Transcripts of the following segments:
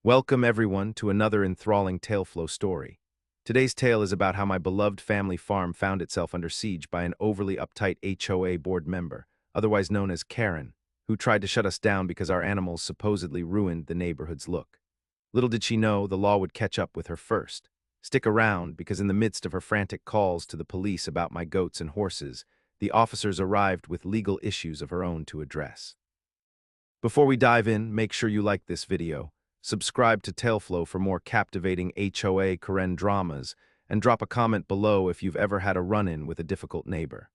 Welcome, everyone, to another enthralling Taleflow story. Today's tale is about how my beloved family farm found itself under siege by an overly uptight HOA board member, otherwise known as Karen, who tried to shut us down because our animals supposedly ruined the neighborhood's look. Little did she know the law would catch up with her first. Stick around, because in the midst of her frantic calls to the police about my goats and horses, the officers arrived with legal issues of her own to address. Before we dive in, make sure you like this video, subscribe to Taleflow for more captivating HOA Karen dramas, and drop a comment below if you've ever had a run-in with a difficult neighbor.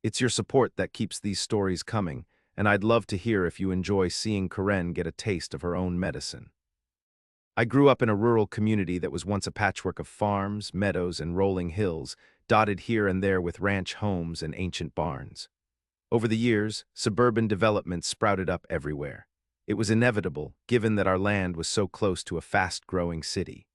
It's your support that keeps these stories coming, and I'd love to hear if you enjoy seeing Karen get a taste of her own medicine. I grew up in a rural community that was once a patchwork of farms, meadows, and rolling hills, dotted here and there with ranch homes and ancient barns. Over the years, suburban development sprouted up everywhere. It was inevitable, given that our land was so close to a fast-growing city.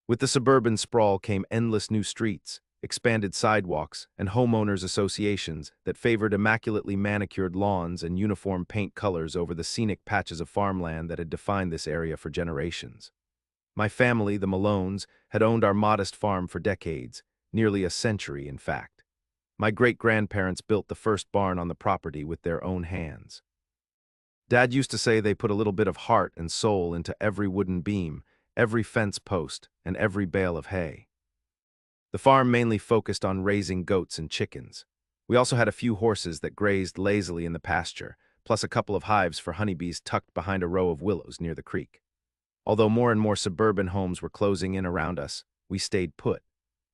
With the suburban sprawl came endless new streets, expanded sidewalks, and homeowners associations that favored immaculately manicured lawns and uniform paint colors over the scenic patches of farmland that had defined this area for generations. My family, the Malones, had owned our modest farm for decades, nearly a century, in fact. My great-grandparents built the first barn on the property with their own hands. Dad used to say they put a little bit of heart and soul into every wooden beam, every fence post, and every bale of hay. The farm mainly focused on raising goats and chickens. We also had a few horses that grazed lazily in the pasture, plus a couple of hives for honeybees tucked behind a row of willows near the creek. Although more and more suburban homes were closing in around us, we stayed put.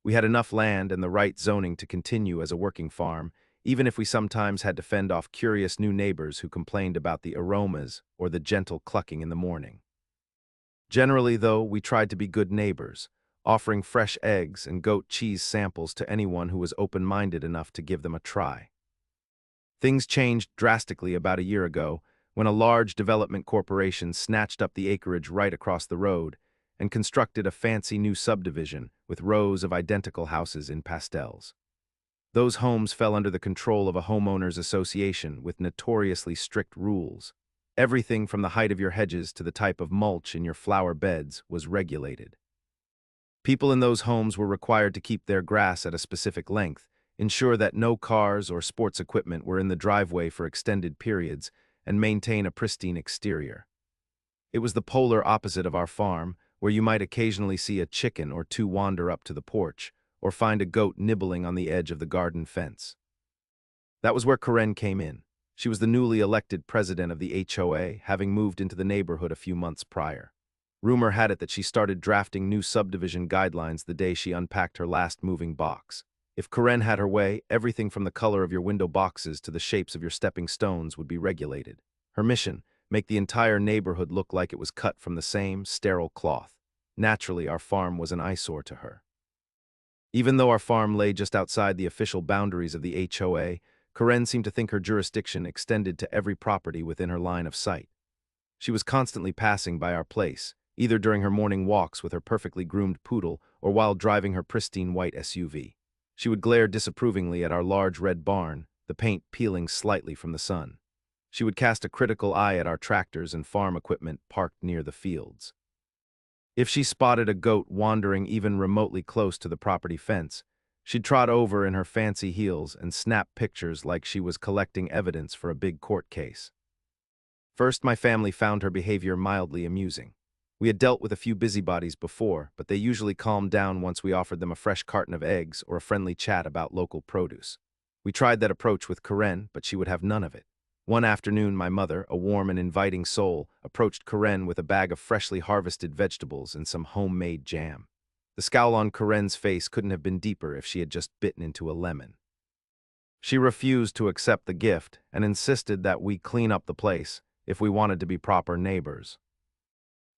We had enough land and the right zoning to continue as a working farm, even if we sometimes had to fend off curious new neighbors who complained about the aromas or the gentle clucking in the morning. Generally, though, we tried to be good neighbors, offering fresh eggs and goat cheese samples to anyone who was open-minded enough to give them a try. Things changed drastically about a year ago when a large development corporation snatched up the acreage right across the road and constructed a fancy new subdivision with rows of identical houses in pastels. Those homes fell under the control of a homeowners association with notoriously strict rules. Everything from the height of your hedges to the type of mulch in your flower beds was regulated. People in those homes were required to keep their grass at a specific length, ensure that no cars or sports equipment were in the driveway for extended periods, and maintain a pristine exterior. It was the polar opposite of our farm, where you might occasionally see a chicken or two wander up to the porch, or find a goat nibbling on the edge of the garden fence. That was where Karen came in. She was the newly elected president of the HOA, having moved into the neighborhood a few months prior. Rumor had it that she started drafting new subdivision guidelines the day she unpacked her last moving box. If Karen had her way, everything from the color of your window boxes to the shapes of your stepping stones would be regulated. Her mission: make the entire neighborhood look like it was cut from the same sterile cloth. Naturally, our farm was an eyesore to her. Even though our farm lay just outside the official boundaries of the HOA, Karen seemed to think her jurisdiction extended to every property within her line of sight. She was constantly passing by our place, either during her morning walks with her perfectly groomed poodle or while driving her pristine white SUV. She would glare disapprovingly at our large red barn, the paint peeling slightly from the sun. She would cast a critical eye at our tractors and farm equipment parked near the fields. If she spotted a goat wandering even remotely close to the property fence, she'd trot over in her fancy heels and snap pictures like she was collecting evidence for a big court case. First, my family found her behavior mildly amusing. We had dealt with a few busybodies before, but they usually calmed down once we offered them a fresh carton of eggs or a friendly chat about local produce. We tried that approach with Karen, but she would have none of it. One afternoon, my mother, a warm and inviting soul, approached Karen with a bag of freshly harvested vegetables and some homemade jam. The scowl on Karen's face couldn't have been deeper if she had just bitten into a lemon. She refused to accept the gift and insisted that we clean up the place if we wanted to be proper neighbors.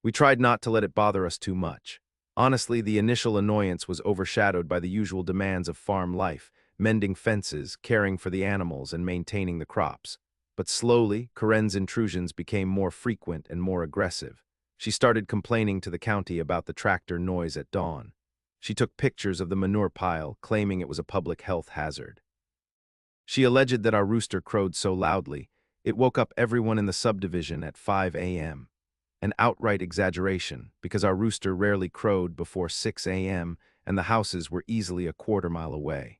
We tried not to let it bother us too much. Honestly, the initial annoyance was overshadowed by the usual demands of farm life: mending fences, caring for the animals, and maintaining the crops. But slowly, Karen's intrusions became more frequent and more aggressive. She started complaining to the county about the tractor noise at dawn. She took pictures of the manure pile, claiming it was a public health hazard. She alleged that our rooster crowed so loudly, it woke up everyone in the subdivision at 5 a.m. An outright exaggeration, because our rooster rarely crowed before 6 a.m. and the houses were easily a quarter-mile away.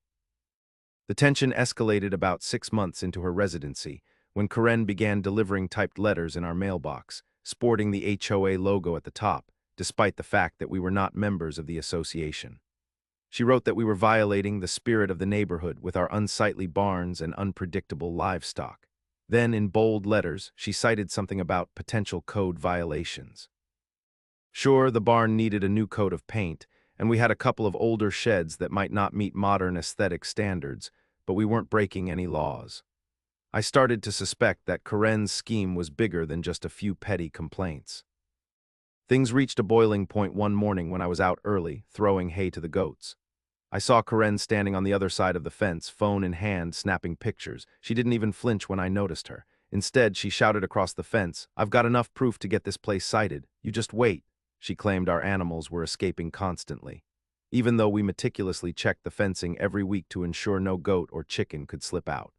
The tension escalated about 6 months into her residency, when Karen began delivering typed letters in our mailbox, sporting the HOA logo at the top, despite the fact that we were not members of the association. She wrote that we were violating the spirit of the neighborhood with our unsightly barns and unpredictable livestock. Then, in bold letters, she cited something about potential code violations. Sure, the barn needed a new coat of paint, and we had a couple of older sheds that might not meet modern aesthetic standards, but we weren't breaking any laws. I started to suspect that Karen's scheme was bigger than just a few petty complaints. Things reached a boiling point one morning when I was out early, throwing hay to the goats. I saw Karen standing on the other side of the fence, phone in hand, snapping pictures. She didn't even flinch when I noticed her. Instead, she shouted across the fence, "I've got enough proof to get this place cited. You just wait." She claimed our animals were escaping constantly, even though we meticulously checked the fencing every week to ensure no goat or chicken could slip out.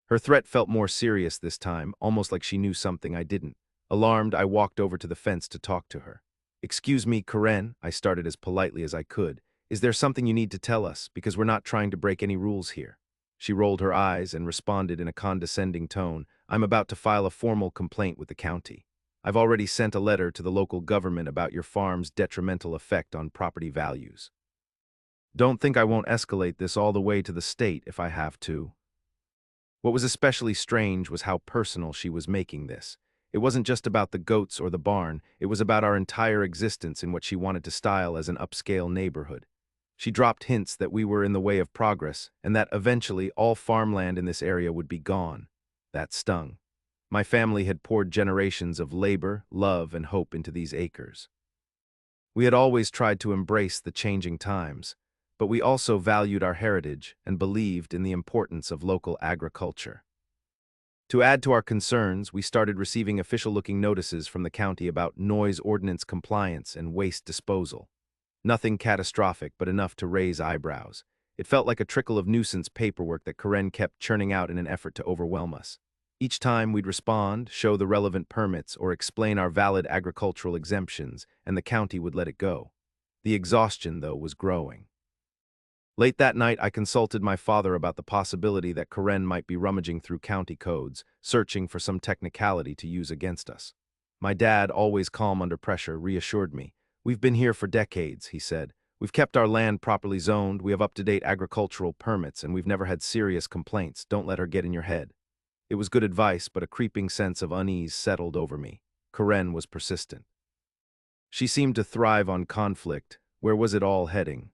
Her threat felt more serious this time, almost like she knew something I didn't. Alarmed, I walked over to the fence to talk to her. "Excuse me, Karen," I started as politely as I could. "Is there something you need to tell us? Because we're not trying to break any rules here." She rolled her eyes and responded in a condescending tone, "I'm about to file a formal complaint with the county. I've already sent a letter to the local government about your farm's detrimental effect on property values. Don't think I won't escalate this all the way to the state if I have to." What was especially strange was how personal she was making this. It wasn't just about the goats or the barn, it was about our entire existence in what she wanted to style as an upscale neighborhood. She dropped hints that we were in the way of progress, and that eventually all farmland in this area would be gone. That stung. My family had poured generations of labor, love, and hope into these acres. We had always tried to embrace the changing times, but we also valued our heritage and believed in the importance of local agriculture. To add to our concerns, we started receiving official-looking notices from the county about noise ordinance compliance and waste disposal. Nothing catastrophic, but enough to raise eyebrows. It felt like a trickle of nuisance paperwork that Karen kept churning out in an effort to overwhelm us. Each time we'd respond, show the relevant permits, or explain our valid agricultural exemptions, and the county would let it go. The exhaustion, though, was growing. Late that night, I consulted my father about the possibility that Karen might be rummaging through county codes, searching for some technicality to use against us. My dad, always calm under pressure, reassured me. "We've been here for decades," he said. "We've kept our land properly zoned, we have up-to-date agricultural permits, and we've never had serious complaints. Don't let her get in your head." It was good advice, but a creeping sense of unease settled over me. Karen was persistent. She seemed to thrive on conflict. Where was it all heading?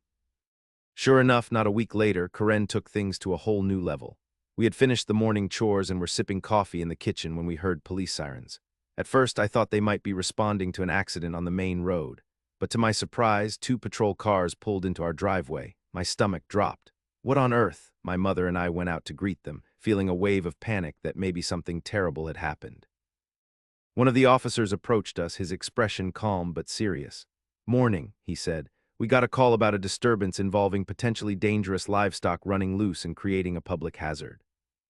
Sure enough, not a week later, Karen took things to a whole new level. We had finished the morning chores and were sipping coffee in the kitchen when we heard police sirens. At first, I thought they might be responding to an accident on the main road. But to my surprise, 2 patrol cars pulled into our driveway. My stomach dropped. What on earth? My mother and I went out to greet them, feeling a wave of panic that maybe something terrible had happened. One of the officers approached us, his expression calm but serious. "Morning," he said. "We got a call about a disturbance involving potentially dangerous livestock running loose and creating a public hazard."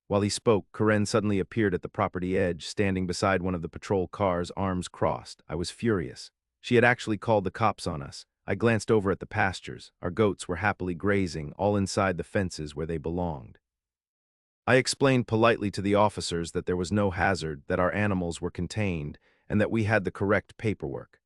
While he spoke, Karen suddenly appeared at the property edge, standing beside one of the patrol cars, arms crossed. I was furious. She had actually called the cops on us. I glanced over at the pastures. Our goats were happily grazing, all inside the fences where they belonged. I explained politely to the officers that there was no hazard, that our animals were contained, and that we had the correct paperwork.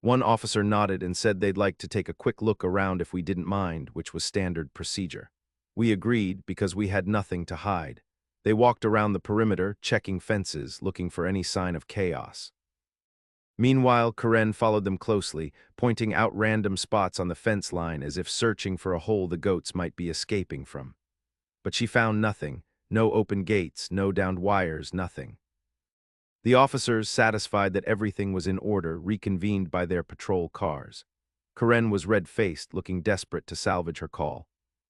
One officer nodded and said they'd like to take a quick look around if we didn't mind, which was standard procedure. We agreed because we had nothing to hide. They walked around the perimeter, checking fences, looking for any sign of chaos. Meanwhile, Karen followed them closely, pointing out random spots on the fence line as if searching for a hole the goats might be escaping from. But she found nothing. No open gates, no downed wires, nothing. The officers, satisfied that everything was in order, reconvened by their patrol cars. Karen was red-faced, looking desperate to salvage her call.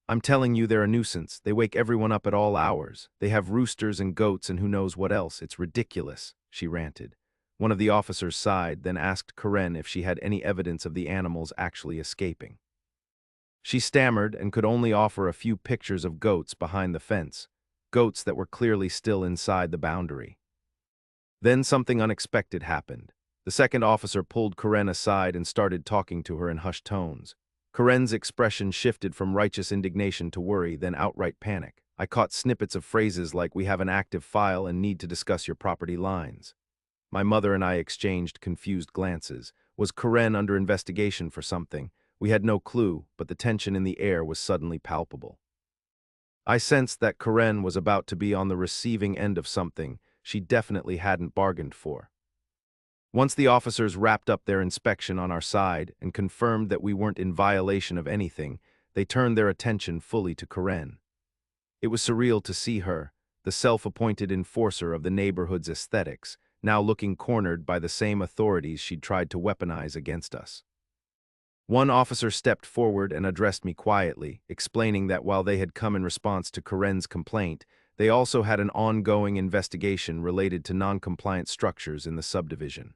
"I'm telling you, they're a nuisance. They wake everyone up at all hours. They have roosters and goats and who knows what else. It's ridiculous," she ranted. One of the officers sighed, then asked Karen if she had any evidence of the animals actually escaping. She stammered and could only offer a few pictures of goats behind the fence, goats that were clearly still inside the boundary. Then something unexpected happened. The second officer pulled Karen aside and started talking to her in hushed tones. Karen's expression shifted from righteous indignation to worry, then outright panic. I caught snippets of phrases like, "We have an active file and need to discuss your property lines." My mother and I exchanged confused glances. Was Karen under investigation for something? We had no clue, but the tension in the air was suddenly palpable. I sensed that Karen was about to be on the receiving end of something she definitely hadn't bargained for. Once the officers wrapped up their inspection on our side and confirmed that we weren't in violation of anything, they turned their attention fully to Karen. It was surreal to see her, the self-appointed enforcer of the neighborhood's aesthetics, now looking cornered by the same authorities she'd tried to weaponize against us. One officer stepped forward and addressed me quietly, explaining that while they had come in response to Karen's complaint, they also had an ongoing investigation related to non-compliant structures in the subdivision.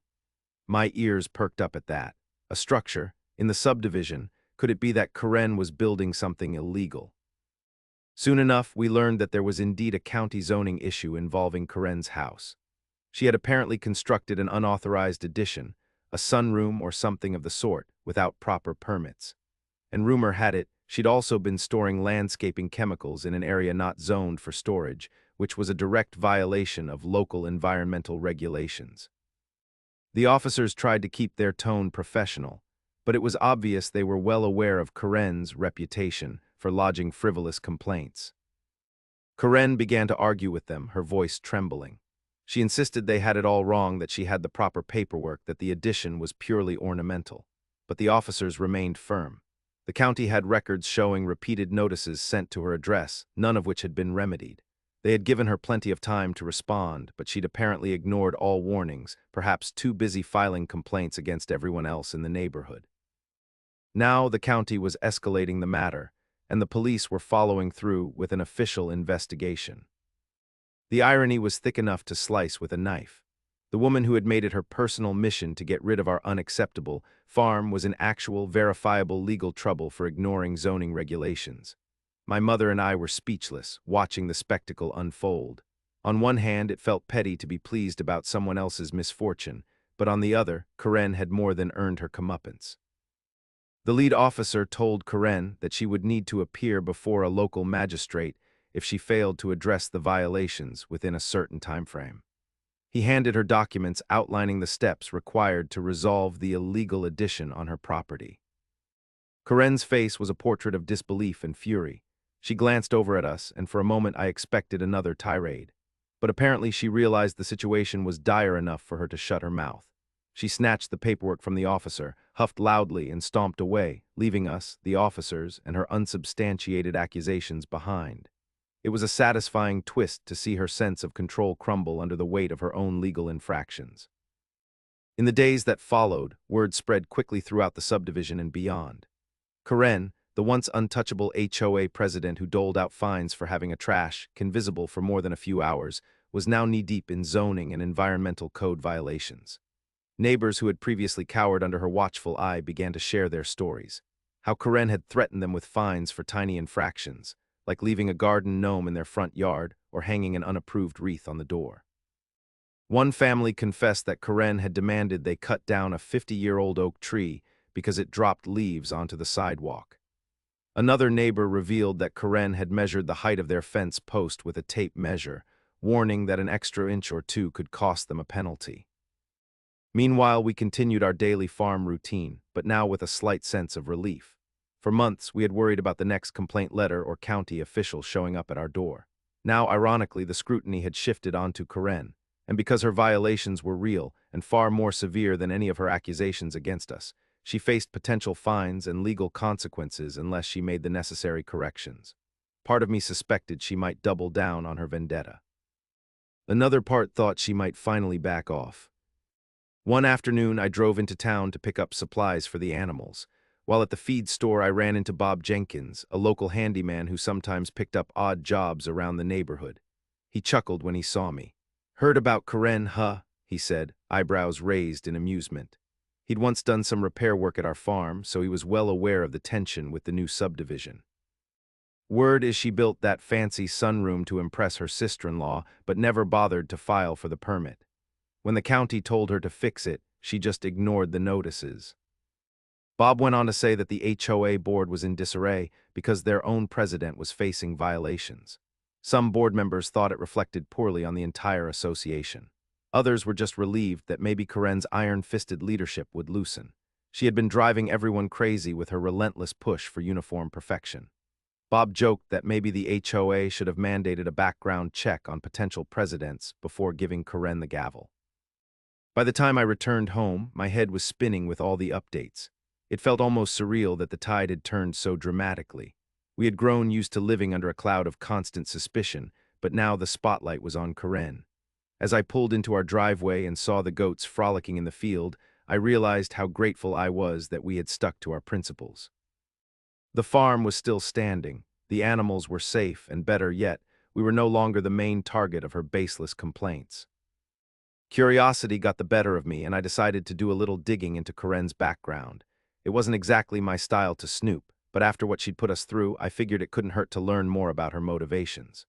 My ears perked up at that. A structure? In the subdivision? Could it be that Karen was building something illegal? Soon enough, we learned that there was indeed a county zoning issue involving Karen's house. She had apparently constructed an unauthorized addition, a sunroom or something of the sort, without proper permits. And rumor had it, she'd also been storing landscaping chemicals in an area not zoned for storage, which was a direct violation of local environmental regulations. The officers tried to keep their tone professional, but it was obvious they were well aware of Karen's reputation for lodging frivolous complaints. Karen began to argue with them, her voice trembling. She insisted they had it all wrong, that she had the proper paperwork, that the addition was purely ornamental. But the officers remained firm. The county had records showing repeated notices sent to her address, none of which had been remedied. They had given her plenty of time to respond, but she'd apparently ignored all warnings, perhaps too busy filing complaints against everyone else in the neighborhood. Now the county was escalating the matter, and the police were following through with an official investigation. The irony was thick enough to slice with a knife. The woman who had made it her personal mission to get rid of our unacceptable farm was in actual, verifiable legal trouble for ignoring zoning regulations. My mother and I were speechless, watching the spectacle unfold. On one hand, it felt petty to be pleased about someone else's misfortune, but on the other, Karen had more than earned her comeuppance. The lead officer told Karen that she would need to appear before a local magistrate if she failed to address the violations within a certain time frame. He handed her documents outlining the steps required to resolve the illegal addition on her property. Karen's face was a portrait of disbelief and fury. She glanced over at us, and for a moment I expected another tirade. But apparently she realized the situation was dire enough for her to shut her mouth. She snatched the paperwork from the officer, huffed loudly, and stomped away, leaving us, the officers, and her unsubstantiated accusations behind. It was a satisfying twist to see her sense of control crumble under the weight of her own legal infractions. In the days that followed, word spread quickly throughout the subdivision and beyond. Karen, the once untouchable HOA president who doled out fines for having a trash can visible for more than a few hours, was now knee-deep in zoning and environmental code violations. Neighbors who had previously cowered under her watchful eye began to share their stories. How Karen had threatened them with fines for tiny infractions, like leaving a garden gnome in their front yard or hanging an unapproved wreath on the door. One family confessed that Karen had demanded they cut down a 50-year-old oak tree because it dropped leaves onto the sidewalk. Another neighbor revealed that Karen had measured the height of their fence post with a tape measure, warning that an extra inch or two could cost them a penalty. Meanwhile, we continued our daily farm routine, but now with a slight sense of relief. For months, we had worried about the next complaint letter or county official showing up at our door. Now, ironically, the scrutiny had shifted onto Karen, and because her violations were real and far more severe than any of her accusations against us, she faced potential fines and legal consequences unless she made the necessary corrections. Part of me suspected she might double down on her vendetta. Another part thought she might finally back off. One afternoon, I drove into town to pick up supplies for the animals. While at the feed store, I ran into Bob Jenkins, a local handyman who sometimes picked up odd jobs around the neighborhood. He chuckled when he saw me. "Heard about Karen, huh?" he said, eyebrows raised in amusement. He'd once done some repair work at our farm, so he was well aware of the tension with the new subdivision. Word is she built that fancy sunroom to impress her sister-in-law, but never bothered to file for the permit. When the county told her to fix it, she just ignored the notices. Bob went on to say that the HOA board was in disarray because their own president was facing violations. Some board members thought it reflected poorly on the entire association. Others were just relieved that maybe Karen's iron-fisted leadership would loosen. She had been driving everyone crazy with her relentless push for uniform perfection. Bob joked that maybe the HOA should have mandated a background check on potential presidents before giving Karen the gavel. By the time I returned home, my head was spinning with all the updates. It felt almost surreal that the tide had turned so dramatically. We had grown used to living under a cloud of constant suspicion, but now the spotlight was on Karen. As I pulled into our driveway and saw the goats frolicking in the field, I realized how grateful I was that we had stuck to our principles. The farm was still standing, the animals were safe, and better yet, we were no longer the main target of her baseless complaints. Curiosity got the better of me, and I decided to do a little digging into Karen's background. It wasn't exactly my style to snoop, but after what she'd put us through, I figured it couldn't hurt to learn more about her motivations.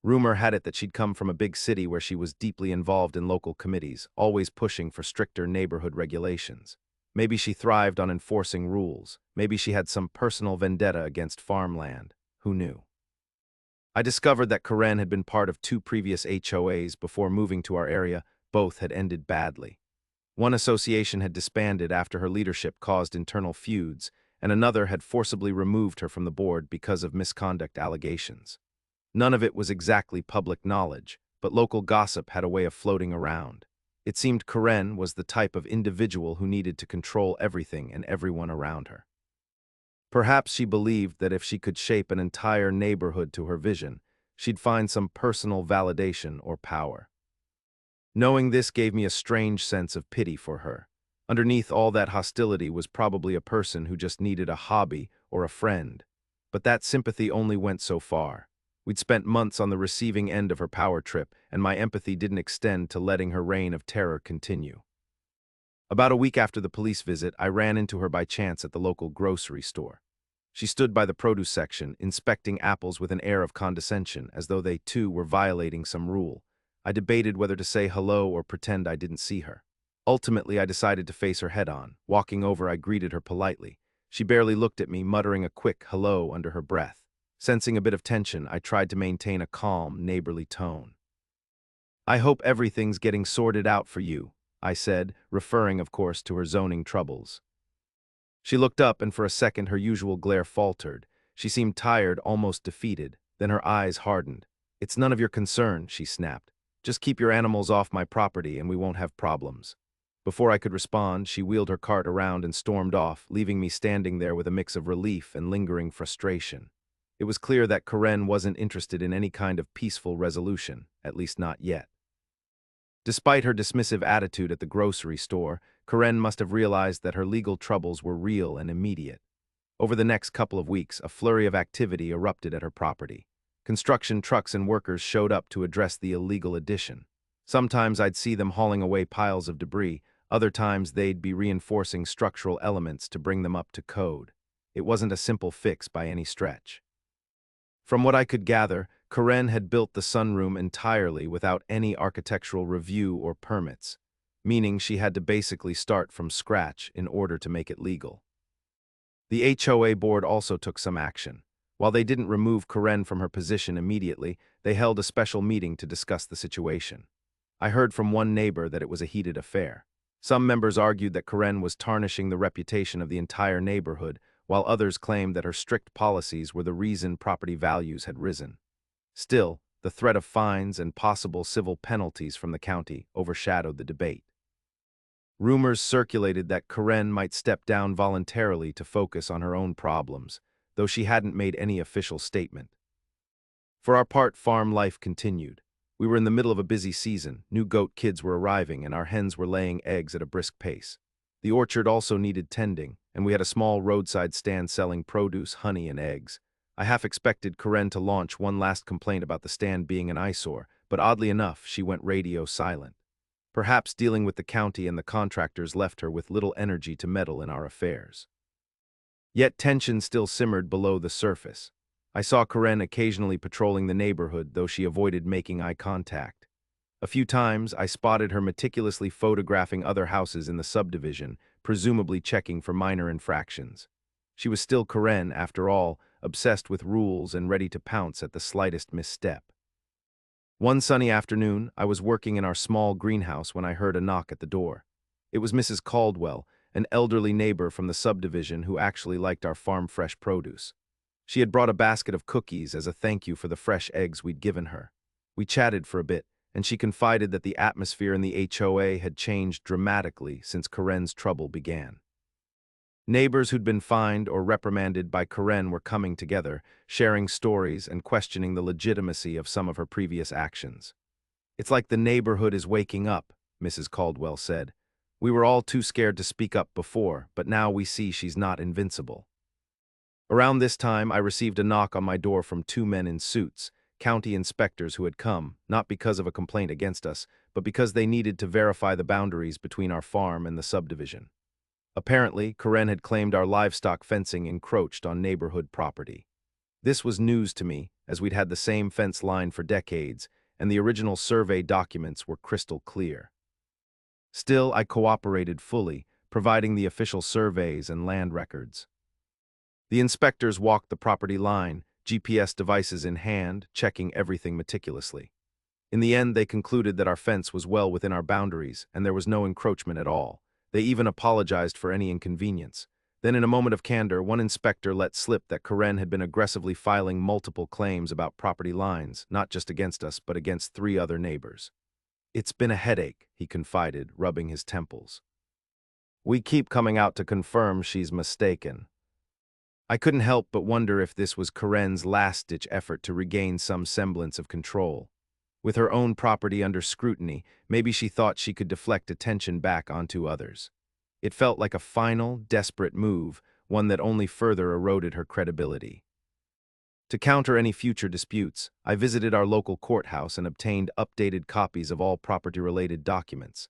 Rumor had it that she'd come from a big city where she was deeply involved in local committees, always pushing for stricter neighborhood regulations. Maybe she thrived on enforcing rules. Maybe she had some personal vendetta against farmland. Who knew? I discovered that Karen had been part of 2 previous HOAs before moving to our area. Both had ended badly. One association had disbanded after her leadership caused internal feuds, and another had forcibly removed her from the board because of misconduct allegations. None of it was exactly public knowledge, but local gossip had a way of floating around. It seemed Karen was the type of individual who needed to control everything and everyone around her. Perhaps she believed that if she could shape an entire neighborhood to her vision, she'd find some personal validation or power. Knowing this gave me a strange sense of pity for her. Underneath all that hostility was probably a person who just needed a hobby or a friend. But that sympathy only went so far. We'd spent months on the receiving end of her power trip, and my empathy didn't extend to letting her reign of terror continue. About a week after the police visit, I ran into her by chance at the local grocery store. She stood by the produce section, inspecting apples with an air of condescension, as though they too were violating some rule. I debated whether to say hello or pretend I didn't see her. Ultimately, I decided to face her head-on. Walking over, I greeted her politely. She barely looked at me, muttering a quick hello under her breath. Sensing a bit of tension, I tried to maintain a calm, neighborly tone. "I hope everything's getting sorted out for you," I said, referring, of course, to her zoning troubles. She looked up, and for a second her usual glare faltered. She seemed tired, almost defeated. Then her eyes hardened. "It's none of your concern," she snapped. "Just keep your animals off my property and we won't have problems." Before I could respond, she wheeled her cart around and stormed off, leaving me standing there with a mix of relief and lingering frustration. It was clear that Karen wasn't interested in any kind of peaceful resolution, at least not yet. Despite her dismissive attitude at the grocery store, Karen must have realized that her legal troubles were real and immediate. Over the next couple of weeks, a flurry of activity erupted at her property. Construction trucks and workers showed up to address the illegal addition. Sometimes I'd see them hauling away piles of debris, other times they'd be reinforcing structural elements to bring them up to code. It wasn't a simple fix by any stretch. From what I could gather, Karen had built the sunroom entirely without any architectural review or permits, meaning she had to basically start from scratch in order to make it legal. The HOA board also took some action. While they didn't remove Karen from her position immediately, they held a special meeting to discuss the situation. I heard from one neighbor that it was a heated affair. Some members argued that Karen was tarnishing the reputation of the entire neighborhood, while others claimed that her strict policies were the reason property values had risen. Still, the threat of fines and possible civil penalties from the county overshadowed the debate. Rumors circulated that Karen might step down voluntarily to focus on her own problems, though she hadn't made any official statement. For our part, farm life continued. We were in the middle of a busy season, new goat kids were arriving, and our hens were laying eggs at a brisk pace. The orchard also needed tending, and we had a small roadside stand selling produce, honey, and eggs. I half expected Karen to launch one last complaint about the stand being an eyesore, but oddly enough, she went radio silent. Perhaps dealing with the county and the contractors left her with little energy to meddle in our affairs. Yet tension still simmered below the surface. I saw Karen occasionally patrolling the neighborhood, though she avoided making eye contact. A few times, I spotted her meticulously photographing other houses in the subdivision, presumably checking for minor infractions. She was still Karen, after all, obsessed with rules and ready to pounce at the slightest misstep. One sunny afternoon, I was working in our small greenhouse when I heard a knock at the door. It was Mrs. Caldwell, an elderly neighbor from the subdivision who actually liked our farm-fresh produce. She had brought a basket of cookies as a thank you for the fresh eggs we'd given her. We chatted for a bit, and she confided that the atmosphere in the HOA had changed dramatically since Karen's trouble began. Neighbors who'd been fined or reprimanded by Karen were coming together, sharing stories and questioning the legitimacy of some of her previous actions. "It's like the neighborhood is waking up," Mrs. Caldwell said. "We were all too scared to speak up before, but now we see she's not invincible." Around this time, I received a knock on my door from two men in suits, county inspectors who had come, not because of a complaint against us, but because they needed to verify the boundaries between our farm and the subdivision. Apparently, Karen had claimed our livestock fencing encroached on neighborhood property. This was news to me, as we'd had the same fence line for decades, and the original survey documents were crystal clear. Still, I cooperated fully, providing the official surveys and land records. The inspectors walked the property line, GPS devices in hand, checking everything meticulously. In the end, they concluded that our fence was well within our boundaries, and there was no encroachment at all. They even apologized for any inconvenience. Then, in a moment of candor, one inspector let slip that Karen had been aggressively filing multiple claims about property lines, not just against us, but against 3 other neighbors. "It's been a headache," he confided, rubbing his temples. "We keep coming out to confirm she's mistaken." I couldn't help but wonder if this was Karen's last-ditch effort to regain some semblance of control. With her own property under scrutiny, maybe she thought she could deflect attention back onto others. It felt like a final, desperate move, one that only further eroded her credibility. To counter any future disputes, I visited our local courthouse and obtained updated copies of all property-related documents.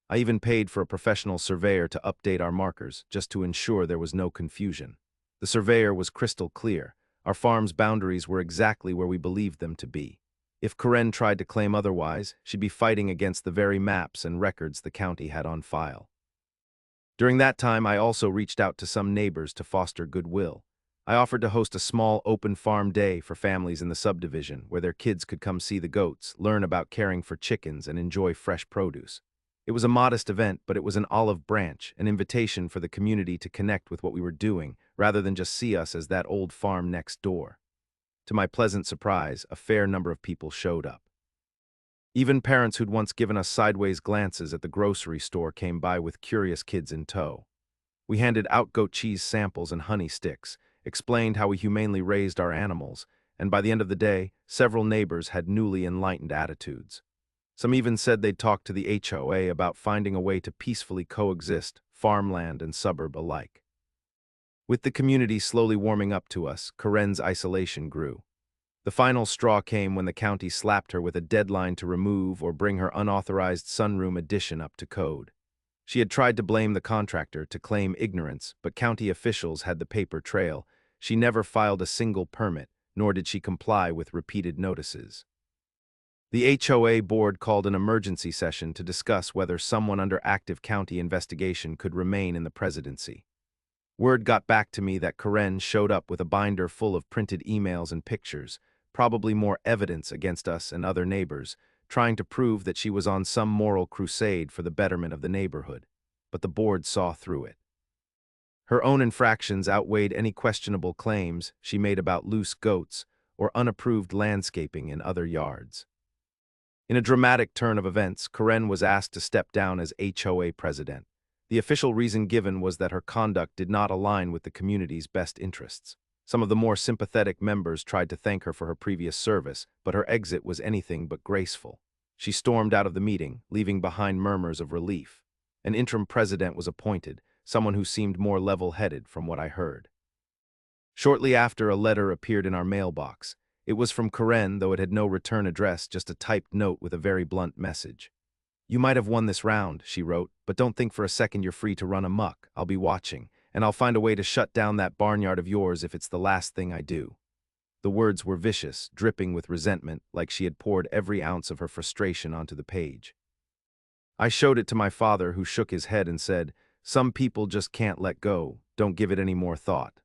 I even paid for a professional surveyor to update our markers, just to ensure there was no confusion. The surveyor was crystal clear. Our farm's boundaries were exactly where we believed them to be. If Karen tried to claim otherwise, she'd be fighting against the very maps and records the county had on file. During that time, I also reached out to some neighbors to foster goodwill. I offered to host a small open farm day for families in the subdivision where their kids could come see the goats, learn about caring for chickens, and enjoy fresh produce. It was a modest event, but it was an olive branch, an invitation for the community to connect with what we were doing, rather than just see us as that old farm next door. To my pleasant surprise, a fair number of people showed up. Even parents who'd once given us sideways glances at the grocery store came by with curious kids in tow. We handed out goat cheese samples and honey sticks, explained how we humanely raised our animals, and by the end of the day, several neighbors had newly enlightened attitudes. Some even said they'd talked to the HOA about finding a way to peacefully coexist, farmland and suburb alike. With the community slowly warming up to us, Karen's isolation grew. The final straw came when the county slapped her with a deadline to remove or bring her unauthorized sunroom addition up to code. She had tried to blame the contractor, to claim ignorance, but county officials had the paper trail. She never filed a single permit, nor did she comply with repeated notices. The HOA board called an emergency session to discuss whether someone under active county investigation could remain in the presidency. Word got back to me that Karen showed up with a binder full of printed emails and pictures, probably more evidence against us and other neighbors, trying to prove that she was on some moral crusade for the betterment of the neighborhood. But the board saw through it. Her own infractions outweighed any questionable claims she made about loose goats or unapproved landscaping in other yards. In a dramatic turn of events, Karen was asked to step down as HOA president. The official reason given was that her conduct did not align with the community's best interests. Some of the more sympathetic members tried to thank her for her previous service, but her exit was anything but graceful. She stormed out of the meeting, leaving behind murmurs of relief. An interim president was appointed, someone who seemed more level-headed from what I heard. Shortly after, a letter appeared in our mailbox. It was from Karen, though it had no return address, just a typed note with a very blunt message. "You might have won this round," she wrote, "but don't think for a second you're free to run amok. I'll be watching, and I'll find a way to shut down that barnyard of yours if it's the last thing I do." The words were vicious, dripping with resentment, like she had poured every ounce of her frustration onto the page. I showed it to my father, who shook his head and said, "Some people just can't let go. Don't give it any more thought."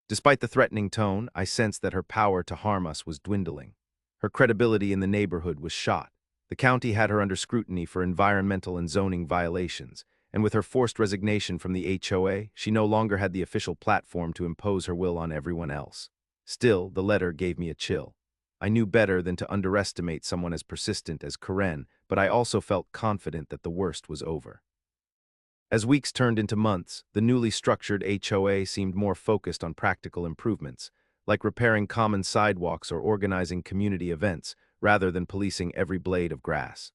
Despite the threatening tone, I sensed that her power to harm us was dwindling. Her credibility in the neighborhood was shot. The county had her under scrutiny for environmental and zoning violations, and with her forced resignation from the HOA, she no longer had the official platform to impose her will on everyone else. Still, the letter gave me a chill. I knew better than to underestimate someone as persistent as Karen, but I also felt confident that the worst was over. As weeks turned into months, the newly structured HOA seemed more focused on practical improvements, like repairing common sidewalks or organizing community events, rather than policing every blade of grass.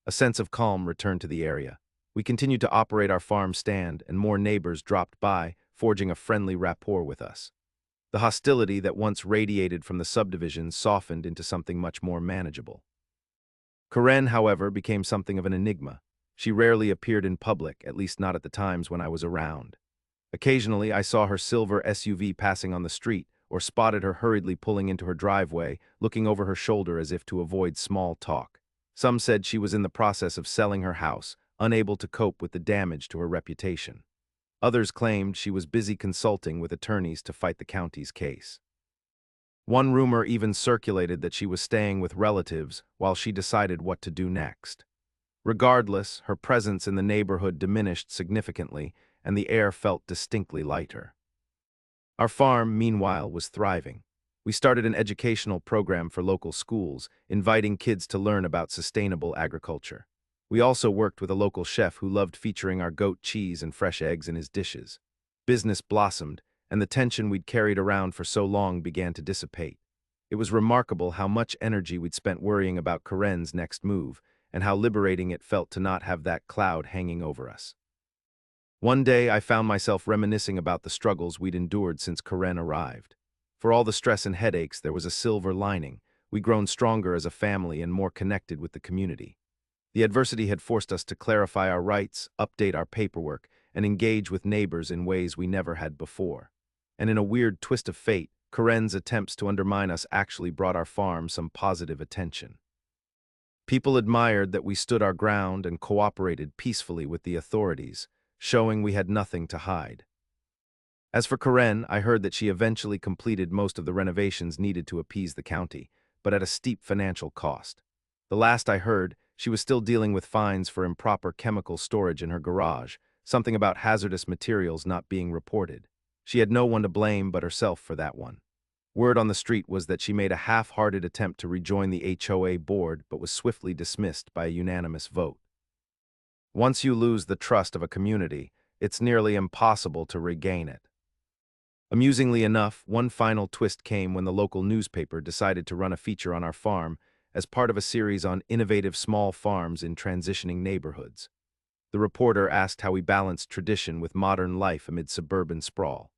A sense of calm returned to the area. We continued to operate our farm stand, and more neighbors dropped by, forging a friendly rapport with us. The hostility that once radiated from the subdivision softened into something much more manageable. Karen, however, became something of an enigma. She rarely appeared in public, at least not at the times when I was around. Occasionally, I saw her silver SUV passing on the street, or spotted her hurriedly pulling into her driveway, looking over her shoulder as if to avoid small talk. Some said she was in the process of selling her house, unable to cope with the damage to her reputation. Others claimed she was busy consulting with attorneys to fight the county's case. One rumor even circulated that she was staying with relatives while she decided what to do next. Regardless, her presence in the neighborhood diminished significantly, and the air felt distinctly lighter. Our farm, meanwhile, was thriving. We started an educational program for local schools, inviting kids to learn about sustainable agriculture. We also worked with a local chef who loved featuring our goat cheese and fresh eggs in his dishes. Business blossomed, and the tension we'd carried around for so long began to dissipate. It was remarkable how much energy we'd spent worrying about Karen's next move, and how liberating it felt to not have that cloud hanging over us. One day, I found myself reminiscing about the struggles we'd endured since Karen arrived. For all the stress and headaches, there was a silver lining. We'd grown stronger as a family and more connected with the community. The adversity had forced us to clarify our rights, update our paperwork, and engage with neighbors in ways we never had before. And in a weird twist of fate, Karen's attempts to undermine us actually brought our farm some positive attention. People admired that we stood our ground and cooperated peacefully with the authorities, showing we had nothing to hide. As for Karen, I heard that she eventually completed most of the renovations needed to appease the county, but at a steep financial cost. The last I heard, she was still dealing with fines for improper chemical storage in her garage, something about hazardous materials not being reported. She had no one to blame but herself for that one. Word on the street was that she made a half-hearted attempt to rejoin the HOA board but was swiftly dismissed by a unanimous vote. Once you lose the trust of a community, it's nearly impossible to regain it. Amusingly enough, one final twist came when the local newspaper decided to run a feature on our farm as part of a series on innovative small farms in transitioning neighborhoods. The reporter asked how we balanced tradition with modern life amid suburban sprawl.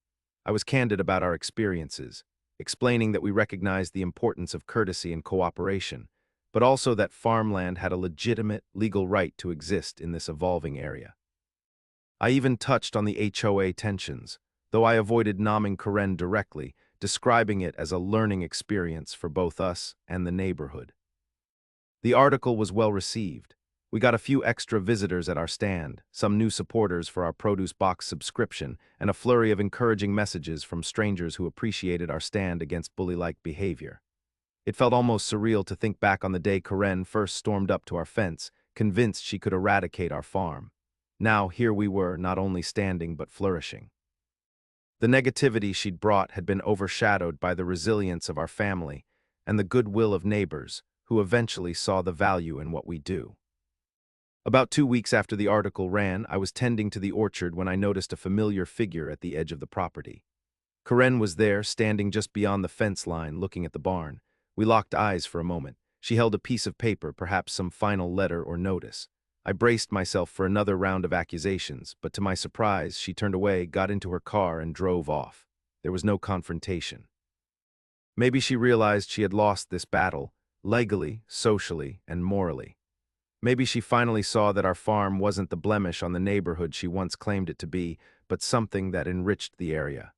I was candid about our experiences, explaining that we recognized the importance of courtesy and cooperation, but also that farmland had a legitimate legal right to exist in this evolving area. I even touched on the HOA tensions, though I avoided nomming Karen directly, describing it as a learning experience for both us and the neighborhood. The article was well received. We got a few extra visitors at our stand, some new supporters for our produce box subscription, and a flurry of encouraging messages from strangers who appreciated our stand against bully-like behavior. It felt almost surreal to think back on the day Karen first stormed up to our fence, convinced she could eradicate our farm. Now here we were, not only standing but flourishing. The negativity she'd brought had been overshadowed by the resilience of our family and the goodwill of neighbors, who eventually saw the value in what we do. About 2 weeks after the article ran, I was tending to the orchard when I noticed a familiar figure at the edge of the property. Karen was there, standing just beyond the fence line, looking at the barn. We locked eyes for a moment. She held a piece of paper, perhaps some final letter or notice. I braced myself for another round of accusations, but to my surprise, she turned away, got into her car, and drove off. There was no confrontation. Maybe she realized she had lost this battle, legally, socially, and morally. Maybe she finally saw that our farm wasn't the blemish on the neighborhood she once claimed it to be, but something that enriched the area.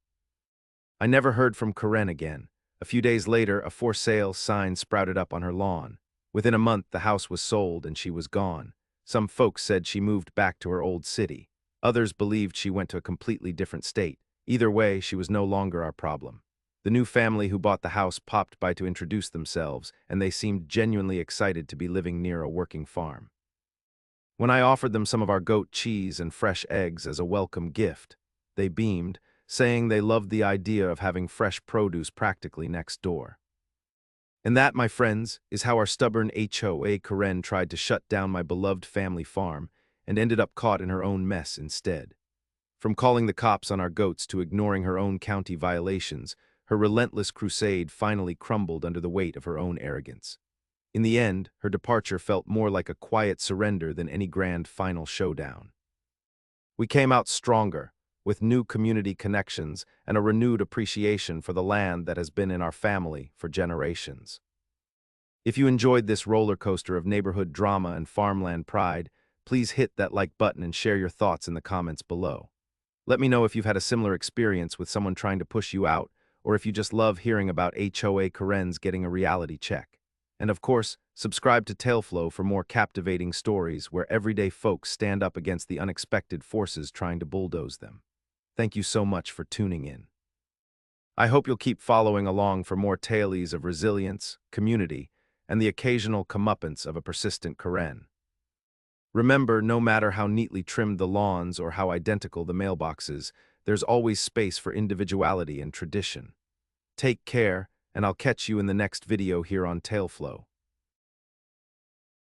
I never heard from Karen again. A A few days later, a for sale sign sprouted up on her lawn. Within a month, the house was sold and she was gone. Some folks said she moved back to her old city. Others believed she went to a completely different state. Either way, she was no longer our problem. The new family who bought the house popped by to introduce themselves, and they seemed genuinely excited to be living near a working farm. When I offered them some of our goat cheese and fresh eggs as a welcome gift, they beamed, saying they loved the idea of having fresh produce practically next door. And that, my friends, is how our stubborn HOA Karen tried to shut down my beloved family farm and ended up caught in her own mess instead. From calling the cops on our goats to ignoring her own county violations, her relentless crusade finally crumbled under the weight of her own arrogance. In the end, her departure felt more like a quiet surrender than any grand final showdown. We came out stronger, with new community connections and a renewed appreciation for the land that has been in our family for generations. If you enjoyed this roller coaster of neighborhood drama and farmland pride, please hit that like button and share your thoughts in the comments below. Let me know if you've had a similar experience with someone trying to push you out, or if you just love hearing about HOA Karen's getting a reality check. And of course, subscribe to Taleflow for more captivating stories where everyday folks stand up against the unexpected forces trying to bulldoze them. Thank you so much for tuning in. I hope you'll keep following along for more tales of resilience, community, and the occasional comeuppance of a persistent Karen. Remember, no matter how neatly trimmed the lawns or how identical the mailboxes, there's always space for individuality and tradition. Take care, and I'll catch you in the next video here on Taleflow.